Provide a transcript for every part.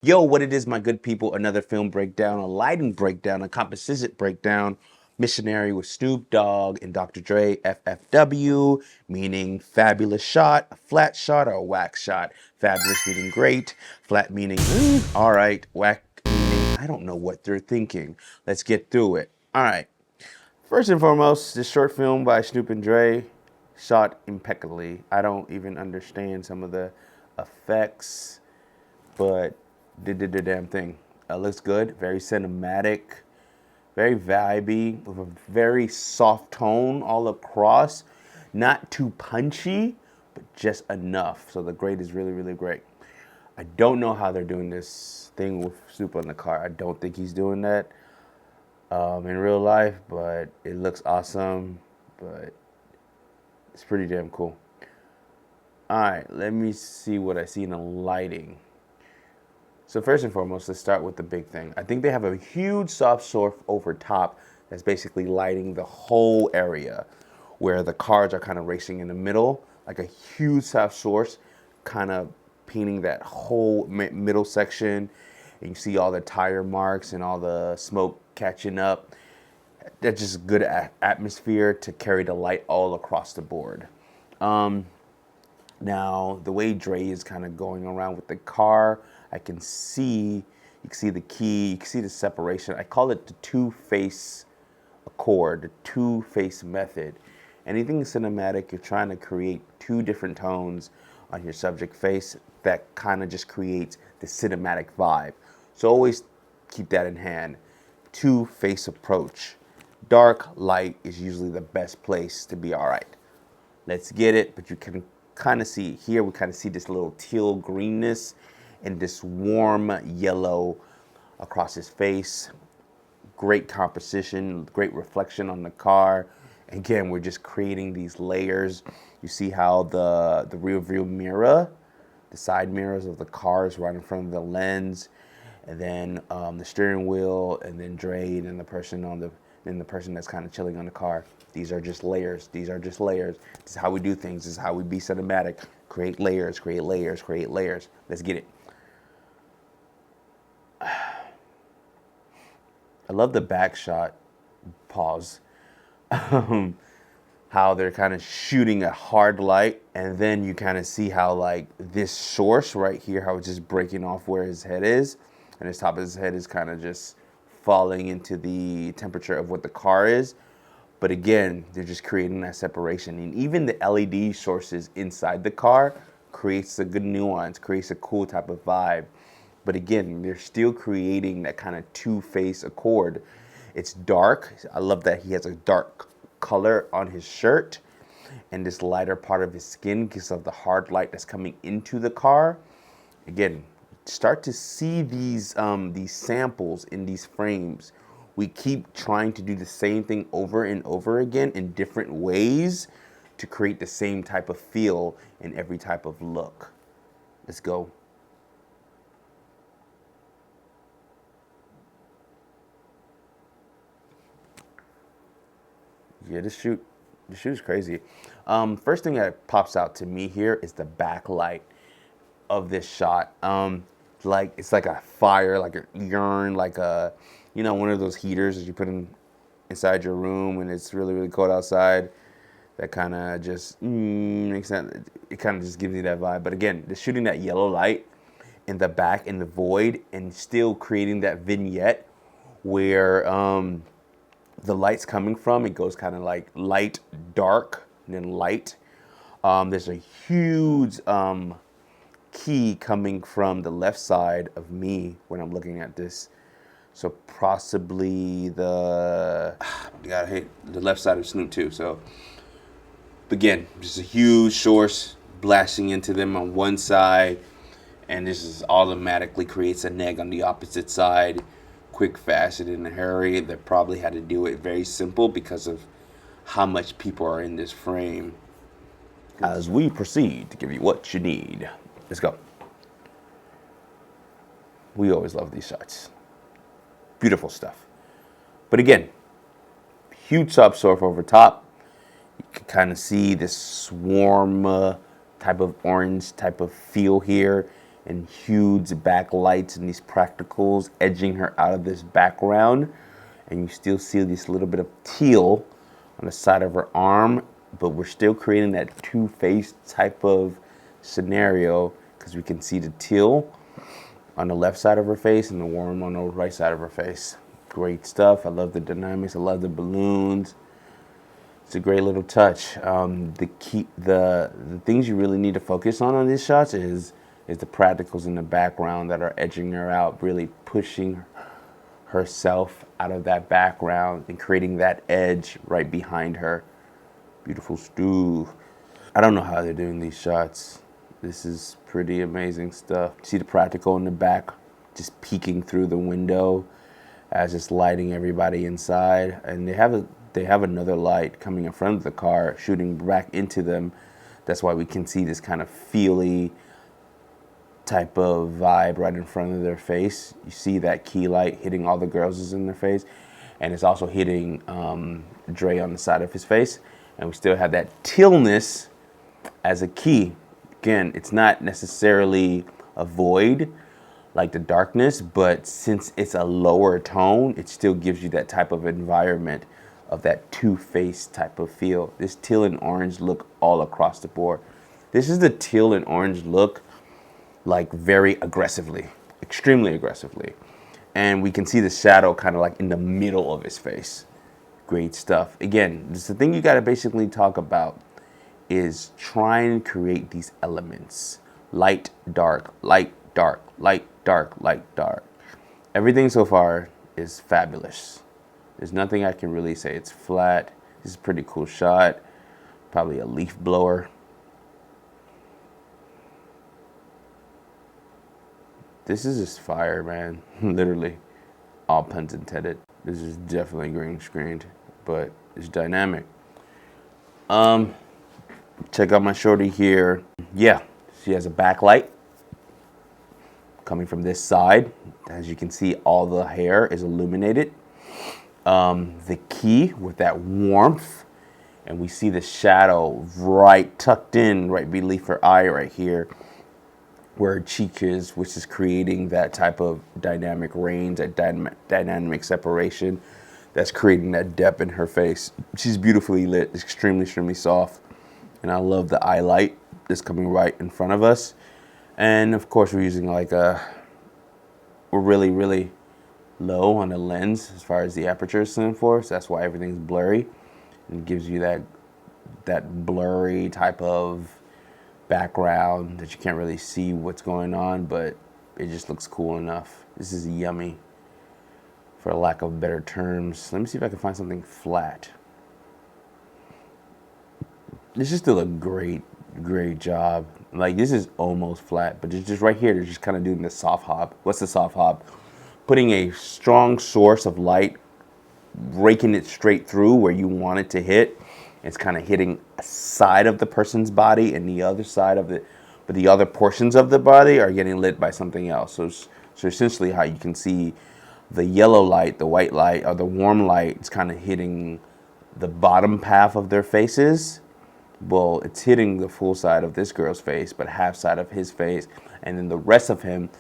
Yo, what it is, my good people? Another film breakdown, a lighting breakdown, a composition breakdown. Missionary with Snoop Dogg and Dr. Dre, FFW, meaning fabulous shot, a flat shot, or a whack shot. Fabulous meaning great, flat meaning all right, whack meaning I don't know what they're thinking. Let's get through it. All right. First and foremost, this short film by Snoop and Dre shot impeccably. I don't even understand some of the effects, but did the damn thing. Looks good, very cinematic, very vibey, with a very soft tone all across. Not too punchy, but just enough. So the grade is really, really great. I don't know how they're doing this thing with Snoop on the car. I don't think he's doing that in real life, but it looks awesome. But it's pretty damn cool. All right, let me see what I see in the lighting. So first and foremost, let's start with the big thing. I think they have a huge soft surf over top that's basically lighting the whole area where the cars are kind of racing in the middle, like a huge soft source kind of painting that whole middle section. And you see all the tire marks and all the smoke catching up. That's just good atmosphere to carry the light all across the board. Now, the way Dre is kind of going around with the car, I can see, you can see the key, you can see the separation. I call it the two-face accord, the two-face method. Anything cinematic, you're trying to create two different tones on your subject face that kind of just creates the cinematic vibe. So always keep that in hand. Two-face approach. Dark, light is usually the best place to be all right. Let's get it, but you can kind of see here, we kind of see this little teal greenness and this warm yellow across his face. Great composition, great reflection on the car. Again, we're just creating these layers. You see how the rear view mirror, the side mirrors of the car is right in front of the lens, and then the steering wheel, and then Dre, and the person on the and the person that's kind of chilling on the car. These are just layers. These are just layers. This is how we do things. This is how we be cinematic. Create layers, create layers, create layers. Let's get it. I love the back shot. Pause. How they're kind of shooting a hard light, and then you kind of see how like this source right here, how it's just breaking off where his head is, and his top of his head is kind of just falling into the temperature of what the car is. But again, they're just creating that separation. And even the LED sources inside the car creates a good nuance, creates a cool type of vibe. But again, they're still creating that kind of two-face accord. It's dark. I love that he has a dark color on his shirt, and this lighter part of his skin because of the hard light that's coming into the car. Again, start to see these samples in these frames. We keep trying to do the same thing over and over again in different ways to create the same type of feel in every type of look. Let's go. Yeah, this shoot is crazy. First thing that pops out to me here is the backlight of this shot. Like it's like a fire, like a urn, like a, you know, one of those heaters that you put in inside your room when it's really, really cold outside. That kind of just makes sense. It kind of just gives you that vibe. But again, just shooting that yellow light in the back in the void and still creating that vignette where the light's coming from. It goes kind of like light, dark, and then light. There's a huge key coming from the left side of me when I'm looking at this. So possibly the, you gotta hate the left side of Snoop too. So again, just a huge source blasting into them on one side, and this is automatically creates a neg on the opposite side. Quick, fast, and in a hurry. They probably had to do it very simple because of how much people are in this frame. As we proceed to give you what you need. Let's go. We always love these shots. Beautiful stuff. But again, huge subsurf over top. You can kind of see this warm type of orange type of feel here and huge backlights and these practicals edging her out of this background. And you still see this little bit of teal on the side of her arm, but we're still creating that two-faced type of scenario because we can see the teal on the left side of her face and the warm on the right side of her face. Great stuff. I love the dynamics. I love the balloons. It's a great little touch. The things you really need to focus on these shots is the practicals in the background that are edging her out, really pushing herself out of that background and creating that edge right behind her. Beautiful stew. I don't know how they're doing these shots. This is pretty amazing stuff. See the practical in the back just peeking through the window as it's lighting everybody inside, and they have another light coming in front of the car shooting back into them. That's why we can see this kind of feely type of vibe right in front of their face. You see that key light hitting all the girls in their face, and it's also hitting Dre on the side of his face, and we still have that tealness as a key. Again, it's not necessarily a void like the darkness, but since it's a lower tone, it still gives you that type of environment of that two-faced type of feel. This teal and orange look all across the board. This is the teal and orange look, like very aggressively, extremely aggressively. And we can see the shadow kind of like in the middle of his face. Great stuff. Again, this is the thing you got to basically talk about is try and create these elements. Light, dark, light, dark, light, dark, light, dark. Everything so far is fabulous. There's nothing I can really say. It's flat. This is a pretty cool shot. Probably a leaf blower. This is just fire, man. Literally. All puns intended. This is definitely green screened, but it's dynamic. Check out my shorty here. Yeah, she has a backlight coming from this side. As you can see, all the hair is illuminated. The key with that warmth, and we see the shadow right tucked in right beneath her eye right here where her cheek is, which is creating that type of dynamic range, that dynamic separation that's creating that depth in her face. She's beautifully lit, extremely, extremely soft. And I love the eye light that's coming right in front of us. And of course we're using like we're really, really low on the lens as far as the aperture is concerned for us. That's why everything's blurry. And it gives you that blurry type of background that you can't really see what's going on, but it just looks cool enough. This is yummy, for lack of better terms. Let me see if I can find something flat. This is still a great job. Like, this is almost flat, but it's just right here, they're just kind of doing the soft hop. What's the soft hop? Putting a strong source of light, raking it straight through where you want it to hit. It's kind of hitting a side of the person's body and the other side of it, but the other portions of the body are getting lit by something else. So essentially how you can see the yellow light, the white light, or the warm light, it's kind of hitting the bottom half of their faces. Well, it's hitting the full side of this girl's face, but half side of his face, and then the rest of him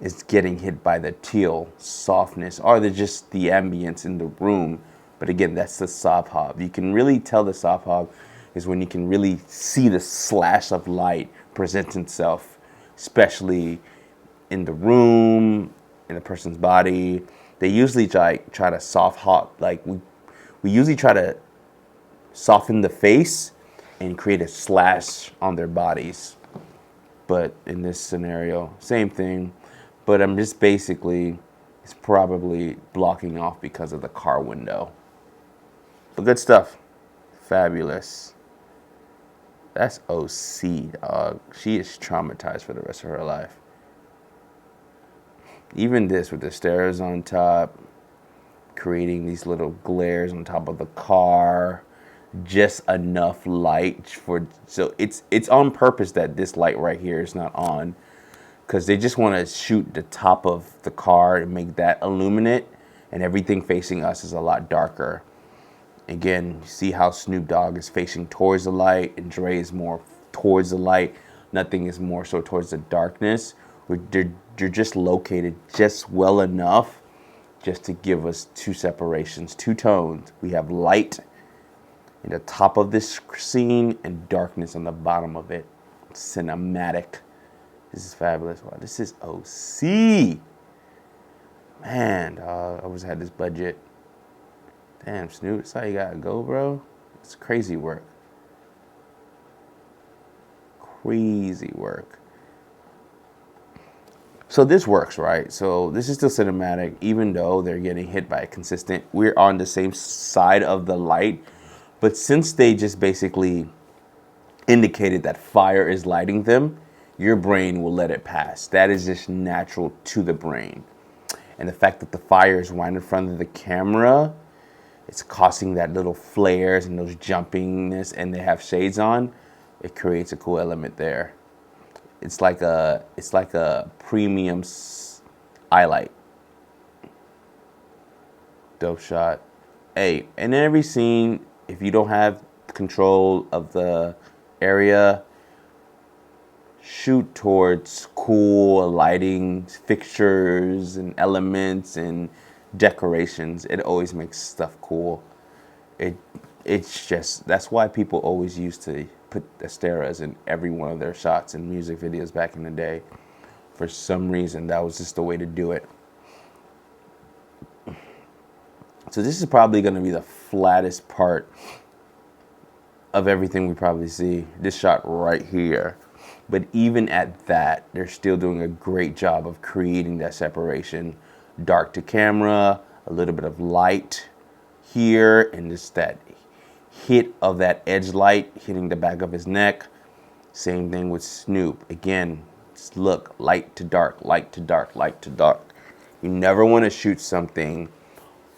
is getting hit by the teal softness, or just the ambience in the room. But again, that's the soft hop. You can really tell the soft hop is when you can really see the slash of light present itself, especially in the room, in a person's body. They usually try to soft hop, like we usually try to soften the face and create a slash on their bodies. But in this scenario, same thing. But I'm just basically, it's probably blocking off because of the car window. But good stuff. Fabulous. That's OC, dog. She is traumatized for the rest of her life. Even this with the stairs on top, creating these little glares on top of the car, just enough light for, so it's on purpose that this light right here is not on, because they just want to shoot the top of the car and make that illuminate, and everything facing us is a lot darker. Again, you see how Snoop Dogg is facing towards the light and Dre is more towards the light. Nothing is more so towards the darkness. They're just located just well enough just to give us two separations, two tones. We have light in the top of this scene and darkness on the bottom of it. Cinematic. This is fabulous. Wow, this is OC. Man, dog, I always had this budget. Damn, Snoop, that's how you gotta go, bro. It's crazy work. Crazy work. So this works, right? So this is still cinematic, even though they're getting hit by a consistent. We're on the same side of the light, but since they just basically indicated that fire is lighting them, your brain will let it pass. That is just natural to the brain. And the fact that the fire is right in front of the camera, it's causing that little flares and those jumpingness, and they have shades on, it creates a cool element there. It's like a premium eye light. Dope shot. Hey, in every scene, if you don't have control of the area, shoot towards cool lighting fixtures and elements and decorations. It always makes stuff cool. It's just, that's why people always used to put Asteras in every one of their shots and music videos back in the day. For some reason, that was just the way to do it. So this is probably going to be the flattest part of everything we probably see. This shot right here. But even at that, they're still doing a great job of creating that separation. Dark to camera, a little bit of light here, and just that hit of that edge light hitting the back of his neck. Same thing with Snoop. Again, just look, light to dark, light to dark, light to dark. You never want to shoot something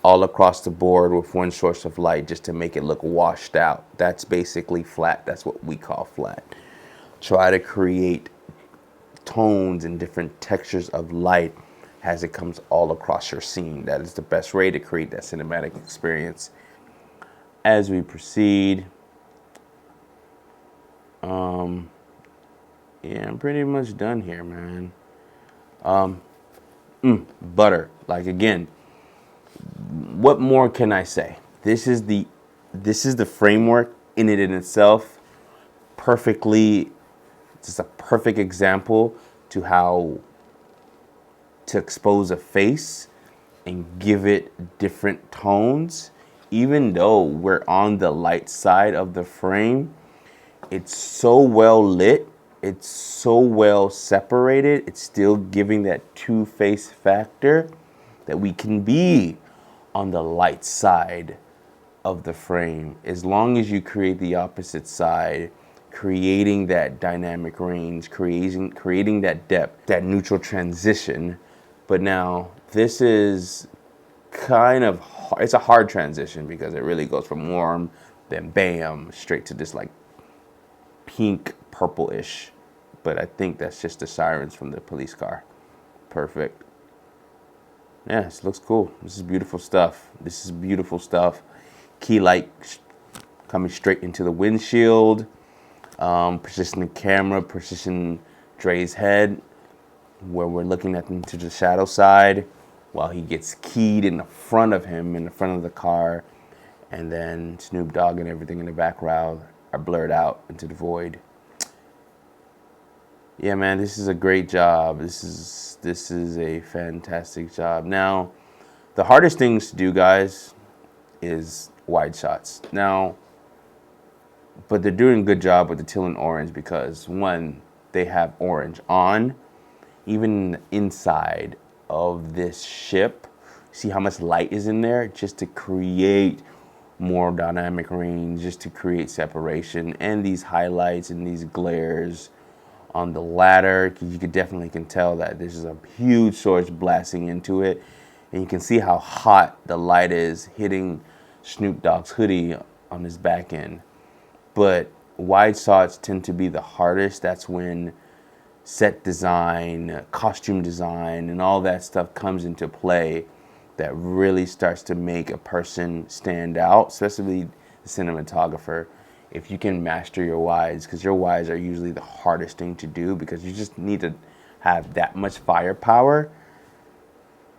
all across the board with one source of light just to make it look washed out. That's basically flat. That's what we call flat. Try to create tones and different textures of light as it comes all across your scene. That is the best way to create that cinematic experience. As we proceed, yeah, I'm pretty much done here, man. Butter. Like, again, what more can I say? This is the framework in it in itself. Perfectly, just a perfect example to how to expose a face and give it different tones. Even though we're on the light side of the frame, it's so well lit, it's so well separated, it's still giving that two-face factor that we can be on the light side of the frame. As long as you create the opposite side, creating that dynamic range, creating that depth, that neutral transition. But now this is kind of hard. It's a hard transition because it really goes from warm, then bam, straight to this like pink purple-ish. But I think that's just the sirens from the police car. Perfect. Yeah, this looks cool. This is beautiful stuff. This is beautiful stuff. Key light coming straight into the windshield. Position the camera, position Dre's head, where we're looking at into the shadow side, while he gets keyed in the front of him, in the front of the car, and then Snoop Dogg and everything in the background are blurred out into the void. Yeah, man, this is a great job. This is a fantastic job. Now, the hardest things to do, guys, is wide shots. Now, but they're doing a good job with the teal and orange because, one, they have orange on. Even inside of this ship, see how much light is in there? Just to create more dynamic range, just to create separation, and these highlights and these glares on the ladder. You can definitely tell that this is a huge source blasting into it, and you can see how hot the light is hitting Snoop Dogg's hoodie on his back end. But wide shots tend to be the hardest. That's when set design, costume design, and all that stuff comes into play that really starts to make a person stand out, especially the cinematographer. If you can master your wides, because your wides are usually the hardest thing to do because you just need to have that much firepower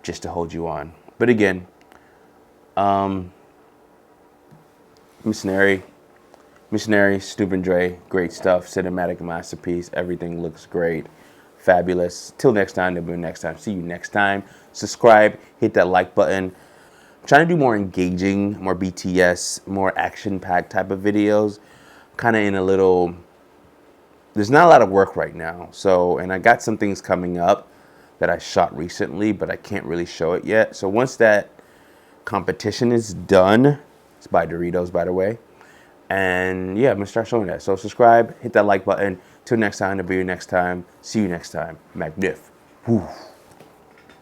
just to hold you on. But again, Missionary, Snoop and Dre, great stuff, cinematic masterpiece. Everything looks great, fabulous. Till next time, till next time. See you next time. Subscribe, hit that like button. I'm trying to do more engaging, more BTS, more action-packed type of videos. Kind of in a little. There's not a lot of work right now, so, and I got some things coming up that I shot recently, but I can't really show it yet. So once that competition is done, it's by Doritos, by the way. And yeah, I'm gonna start showing that. So subscribe, hit that like button. Till next time, to be your next time. See you next time. Magnif. Whew.